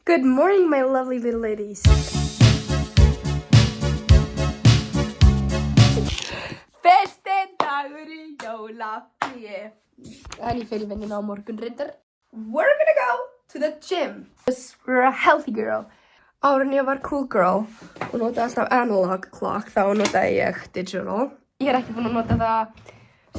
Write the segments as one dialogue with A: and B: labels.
A: Good morning, my lovely little ladies. Fyrsti dagur í jólafríi. En ég fer í vinnuna á morgun reyndar. We're gonna go to the gym. Because we're a healthy girl. Áður en ég var cool girl og notaði alltaf analog clock, þá notaði ég digital. Ég er ekki búin að nota það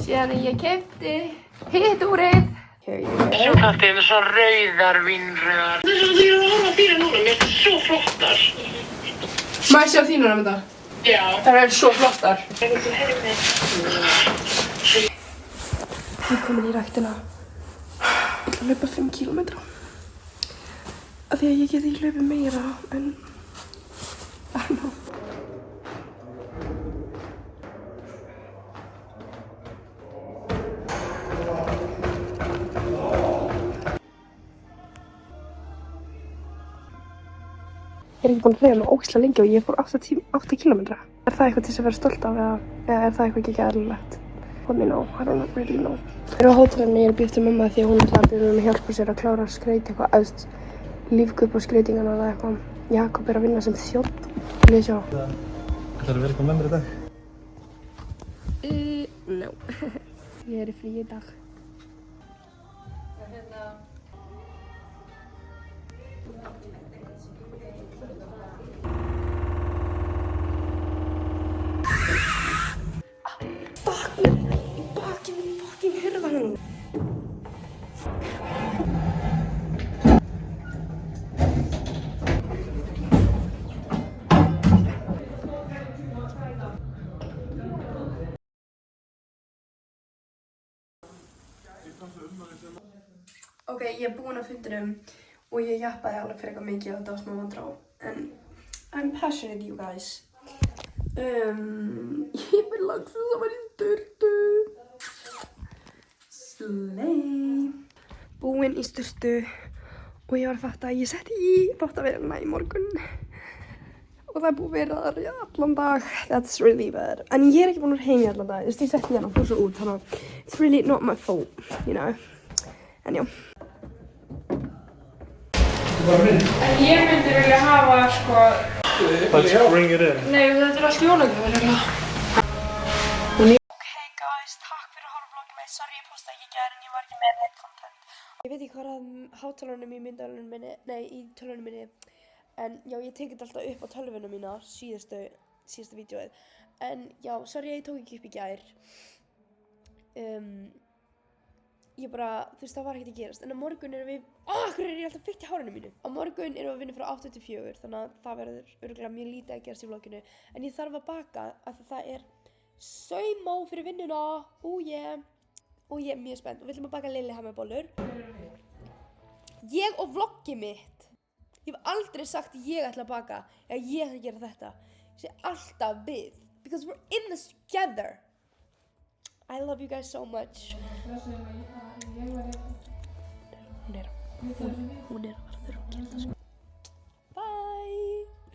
A: síðan ég keypti hitt úrið.
B: Þetta er svo rauðar vínröðar. Það er svo því að horfa á þína núna, mér er svo flottar.
A: Má ég sjá þínu um þetta?
B: Já.
A: Það er svo flottar.
B: Þú heyrðu mig.
A: Ég er komin í ræktina. Ég ætla að hlaupa 5 kílómetra. Af því að ég get ekki hlaupið meira en... I don't know. Ég er ekki búin að hreyfa mig ógeðslega lengi og ég fór 8 kílómetra. Er það eitthvað til þess að vera stolt af eða er það eitthvað ekki eðlilegt? Let me know, I don't really know. Ég er á hótelinu, ég er býtt til mamma því að hún ætlaði að byrja að hjálpa sér að klára að skreyta eitthvað aðst. Lífgupp og skreytingarna eða eitthvað. Jakob er að vinna sem þjónn. Vil ég sjá?
C: Ætlarðu að vera eitthvað með mér í dag?
A: No. Ég er í fríi í dag. Fucking hurða hann. Ok, ég er búin að fundinum og ég jappaði alveg fyrir eitthvað mikið og þetta var smá vandrá. En I'm passionate, you guys. Ég vil lagsa saman í sturtu. Slay. Búin í sturtu og ég var að fatta að ég setti í þvottavélina í morgun. Og það er búið að vera þar í allan dag. That's really bad. En ég er ekki búin að vera heim í allan dag. Ég setti hérna og fór svo út, þannig að it's really not my fault, you know. En já.
D: En ég myndi vilja hafa, sko...
C: Let's bring it in.
D: Nei, þetta er allt jólagjöfur, eiginlega.
A: Ok guys, takk fyrir að horfa á vloggið mitt. Sorry, ég postaði ekki í gær en ég var ekki með neitt content. Ég veit ekki hvað að hátalarnum í myndalunum minni, nei, í tölvunum minni. En já, ég tekið þetta alltaf upp á tölvunum mína, síðasta vídeóið. En já, sorry að ég tók ekki upp í gær. Ég bara, þú veist, það var ekkert að gerast. En á morgun erum við... Hvernig er ég alltaf fyrst í hárinu mínu? Á morgun erum við að vinna frá 8 til 4, þannig að það verður örugglega mjög lítið að gerast í vlogginu. En ég þarf að baka af því það er saumó fyrir vinnuna. Yeah. Og ég er mjög spennt. Og við ætlum að baka Lillehammerbollur. Ég og vloggið mitt. Ég hef aldrei sagt ég ætla að baka. Eða ég ætla að gera þetta. Ég segi alltaf við. Because we're in this together. I love you guys so much. Hún er að fara að gera það sko.